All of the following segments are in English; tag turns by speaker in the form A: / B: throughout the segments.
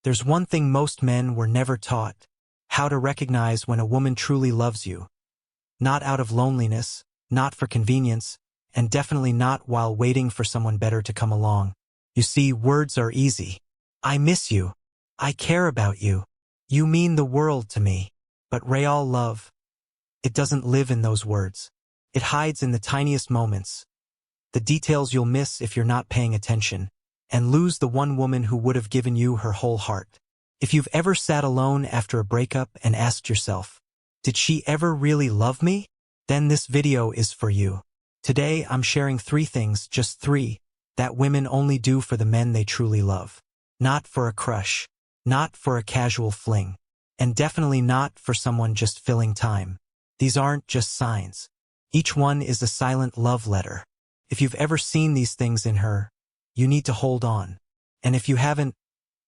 A: There's one thing most men were never taught: how to recognize when a woman truly loves you. Not out of loneliness, not for convenience, and definitely not while waiting for someone better to come along. You see, words are easy. I miss you. I care about you. You mean the world to me. But real love, it doesn't live in those words. It hides in the tiniest moments, the details you'll miss if you're not paying attention, and lose the one woman who would have given you her whole heart. If you've ever sat alone after a breakup and asked yourself, did she ever really love me? Then this video is for you. Today I'm sharing 3 things, just 3, that women only do for the men they truly love. Not for a crush, not for a casual fling, and definitely not for someone just filling time. These aren't just signs. Each one is a silent love letter. If you've ever seen these things in her, you need to hold on. And if you haven't,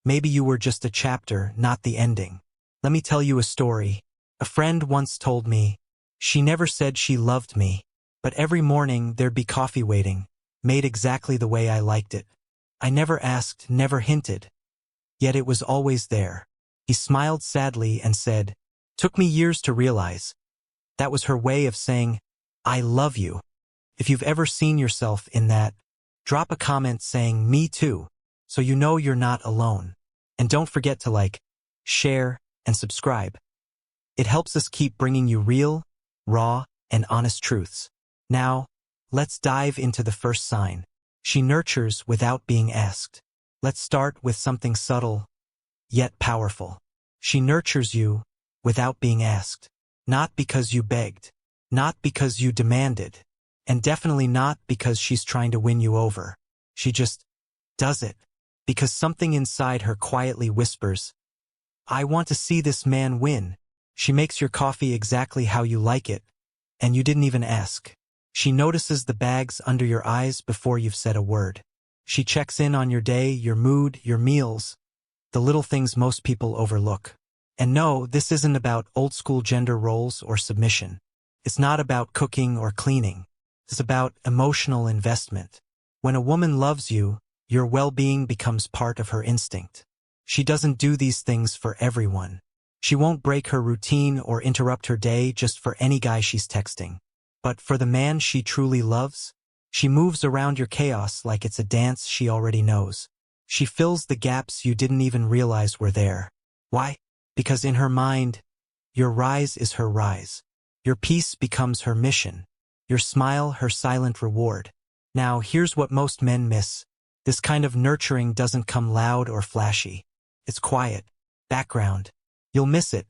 A: maybe you were just a chapter, not the ending. Let me tell you a story. A friend once told me, she never said she loved me, but every morning there'd be coffee waiting, made exactly the way I liked it. I never asked, never hinted. Yet it was always there. He smiled sadly and said, took me years to realize. That was her way of saying, I love you. If you've ever seen yourself in that, drop a comment saying, me too, so you know you're not alone. And don't forget to like, share, and subscribe. It helps us keep bringing you real, raw, and honest truths. Now, let's dive into the first sign. She nurtures without being asked. Let's start with something subtle, yet powerful. She nurtures you without being asked. Not because you begged, not because you demanded, and definitely not because she's trying to win you over. She just does it because something inside her quietly whispers, I want to see this man win. She makes your coffee exactly how you like it, and you didn't even ask. She notices the bags under your eyes before you've said a word. She checks in on your day, your mood, your meals, the little things most people overlook. And no, this isn't about old-school gender roles or submission. It's not about cooking or cleaning. It's about emotional investment. When a woman loves you, your well-being becomes part of her instinct. She doesn't do these things for everyone. She won't break her routine or interrupt her day just for any guy she's texting. But for the man she truly loves, she moves around your chaos like it's a dance she already knows. She fills the gaps you didn't even realize were there. Why? Because in her mind, your rise is her rise. Your peace becomes her mission. Your smile, her silent reward. Now, here's what most men miss. This kind of nurturing doesn't come loud or flashy. It's quiet, background. You'll miss it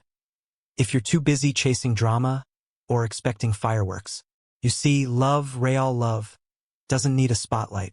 A: if you're too busy chasing drama or expecting fireworks. You see, love, real love, doesn't need a spotlight.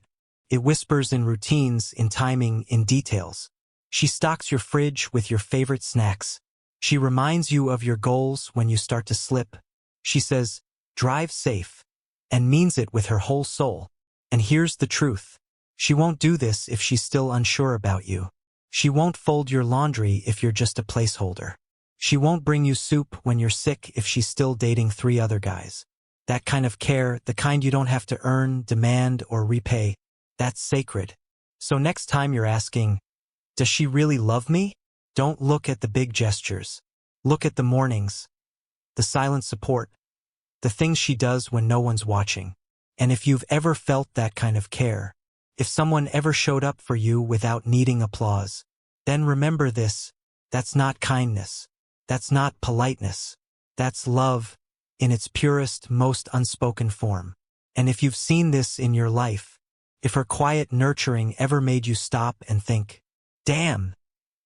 A: It whispers in routines, in timing, in details. She stocks your fridge with your favorite snacks. She reminds you of your goals when you start to slip. She says, drive safe, and means it with her whole soul. And here's the truth. She won't do this if she's still unsure about you. She won't fold your laundry if you're just a placeholder. She won't bring you soup when you're sick if she's still dating 3 other guys. That kind of care, the kind you don't have to earn, demand, or repay, that's sacred. So next time you're asking, does she really love me? Don't look at the big gestures. Look at the mornings, the silent support, the things she does when no one's watching. And if you've ever felt that kind of care, if someone ever showed up for you without needing applause, then remember this: that's not kindness. That's not politeness. That's love in its purest, most unspoken form. And if you've seen this in your life, if her quiet nurturing ever made you stop and think, damn,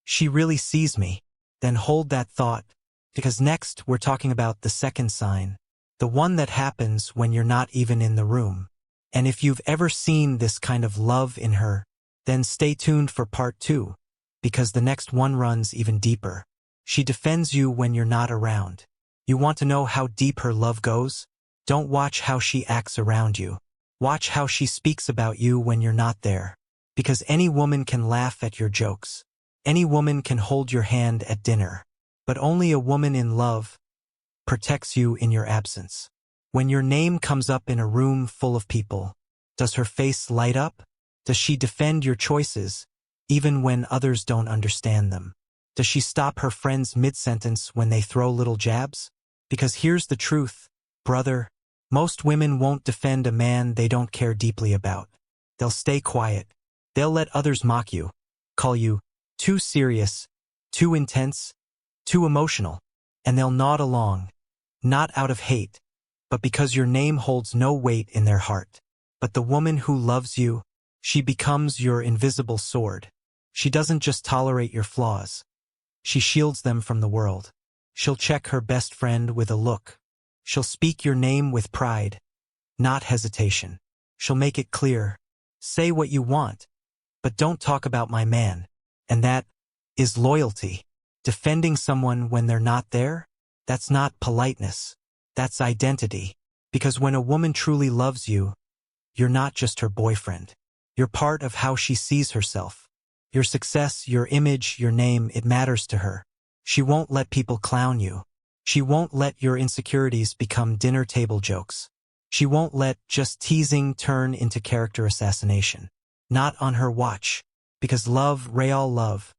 A: she really sees me, then hold that thought, because next we're talking about the second sign, the one that happens when you're not even in the room. And if you've ever seen this kind of love in her, then stay tuned for part 2, because the next one runs even deeper. She defends you when you're not around. You want to know how deep her love goes? Don't watch how she acts around you. Watch how she speaks about you when you're not there. Because any woman can laugh at your jokes. Any woman can hold your hand at dinner. But only a woman in love protects you in your absence. When your name comes up in a room full of people, does her face light up? Does she defend your choices, even when others don't understand them? Does she stop her friends mid-sentence when they throw little jabs? Because here's the truth, brother. Most women won't defend a man they don't care deeply about. They'll stay quiet. They'll let others mock you, call you too serious, too intense, too emotional, and they'll nod along, not out of hate, but because your name holds no weight in their heart. But the woman who loves you, she becomes your invisible sword. She doesn't just tolerate your flaws. She shields them from the world. She'll check her best friend with a look. She'll speak your name with pride, not hesitation. She'll make it clear. Say what you want, but don't talk about my man. And that is loyalty. Defending someone when they're not there? That's not politeness. That's identity. Because when a woman truly loves you, you're not just her boyfriend. You're part of how she sees herself. Your success, your image, your name, it matters to her. She won't let people clown you. She won't let your insecurities become dinner table jokes. She won't let just teasing turn into character assassination. Not on her watch. Because love, real love,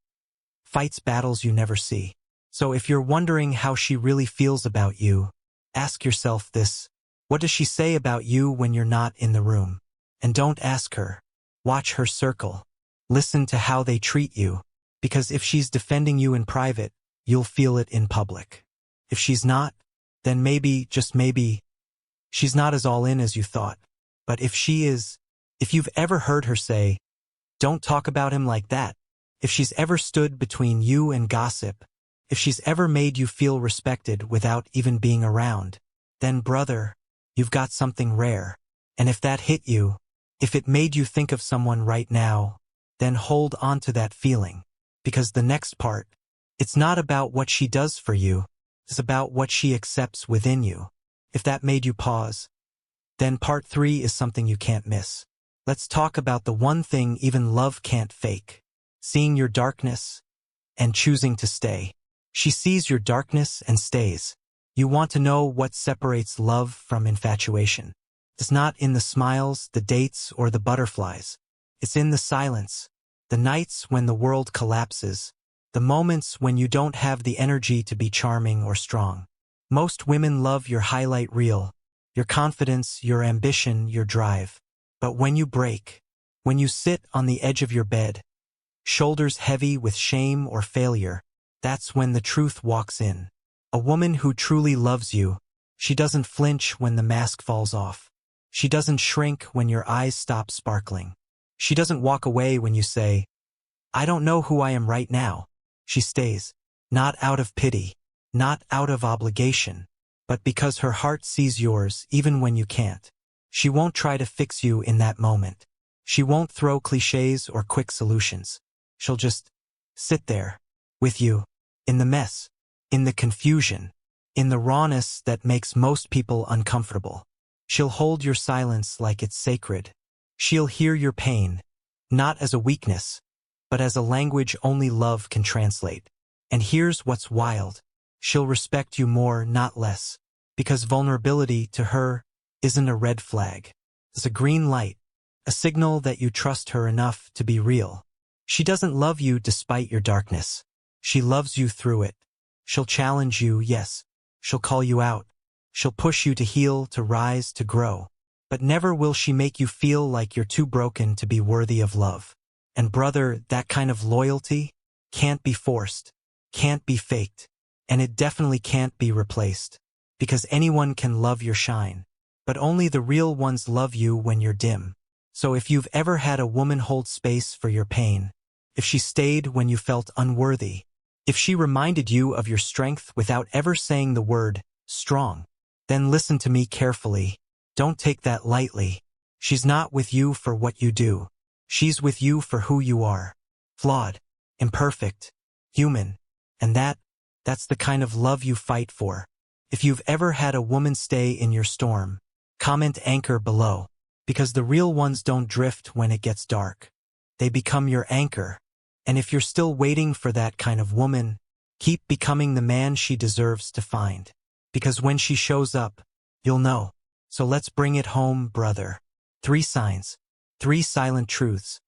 A: fights battles you never see. So if you're wondering how she really feels about you, ask yourself this. What does she say about you when you're not in the room? And don't ask her. Watch her circle. Listen to how they treat you. Because if she's defending you in private, you'll feel it in public. If she's not, then maybe, just maybe, she's not as all in as you thought. But if she is, if you've ever heard her say, don't talk about him like that, if she's ever stood between you and gossip, if she's ever made you feel respected without even being around, then brother, you've got something rare. And if that hit you, if it made you think of someone right now, then hold on to that feeling. Because the next part, it's not about what she does for you, it's about what she accepts within you. If that made you pause, then part 3 is something you can't miss. Let's talk about the one thing even love can't fake. Seeing your darkness and choosing to stay. She sees your darkness and stays. You want to know what separates love from infatuation. It's not in the smiles, the dates, or the butterflies. It's in the silence, the nights when the world collapses, the moments when you don't have the energy to be charming or strong. Most women love your highlight reel, your confidence, your ambition, your drive. But when you break, when you sit on the edge of your bed, shoulders heavy with shame or failure, that's when the truth walks in. A woman who truly loves you, she doesn't flinch when the mask falls off. She doesn't shrink when your eyes stop sparkling. She doesn't walk away when you say, I don't know who I am right now. She stays, not out of pity, not out of obligation, but because her heart sees yours even when you can't. She won't try to fix you in that moment. She won't throw cliches or quick solutions. She'll just sit there with you, in the mess, in the confusion, in the rawness that makes most people uncomfortable. She'll hold your silence like it's sacred. She'll hear your pain, not as a weakness, but as a language only love can translate. And here's what's wild. She'll respect you more, not less, because vulnerability to her isn't a red flag. It's a green light, a signal that you trust her enough to be real. She doesn't love you despite your darkness. She loves you through it. She'll challenge you, yes. She'll call you out. She'll push you to heal, to rise, to grow. But never will she make you feel like you're too broken to be worthy of love. And brother, that kind of loyalty can't be forced, can't be faked, and it definitely can't be replaced. Because anyone can love your shine, but only the real ones love you when you're dim. So if you've ever had a woman hold space for your pain, if she stayed when you felt unworthy, if she reminded you of your strength without ever saying the word strong, then listen to me carefully. Don't take that lightly. She's not with you for what you do. She's with you for who you are. Flawed, imperfect, human. And that's the kind of love you fight for. If you've ever had a woman stay in your storm, comment anchor below. Because the real ones don't drift when it gets dark. They become your anchor. And if you're still waiting for that kind of woman, keep becoming the man she deserves to find. Because when she shows up, you'll know. So let's bring it home, brother. 3 signs. 3 silent truths.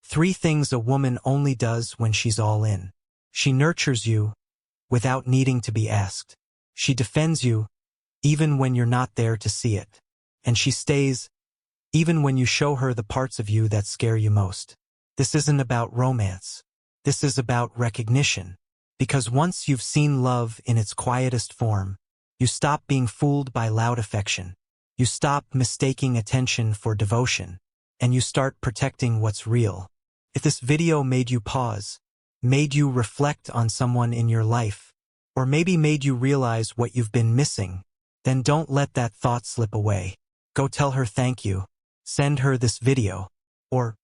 A: 3 things a woman only does when she's all in. She nurtures you without needing to be asked. She defends you even when you're not there to see it. And she stays even when you show her the parts of you that scare you most. This isn't about romance. This is about recognition. Because once you've seen love in its quietest form, you stop being fooled by loud affection. You stop mistaking attention for devotion, and you start protecting what's real. If this video made you pause, made you reflect on someone in your life, or maybe made you realize what you've been missing, then don't let that thought slip away. Go tell her thank you, send her this video, or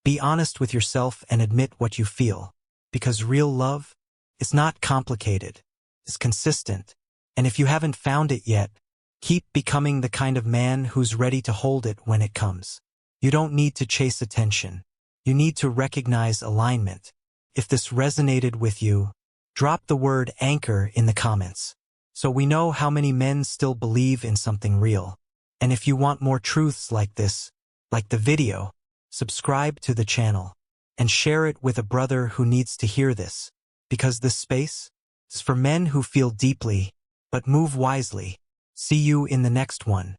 A: be honest with yourself and admit what you feel. Because real love is not complicated, it's consistent. And if you haven't found it yet, keep becoming the kind of man who's ready to hold it when it comes. You don't need to chase attention. You need to recognize alignment. If this resonated with you, drop the word anchor in the comments, so we know how many men still believe in something real. And if you want more truths like this, like the video, subscribe to the channel and share it with a brother who needs to hear this, because this space is for men who feel deeply but move wisely. See you in the next one.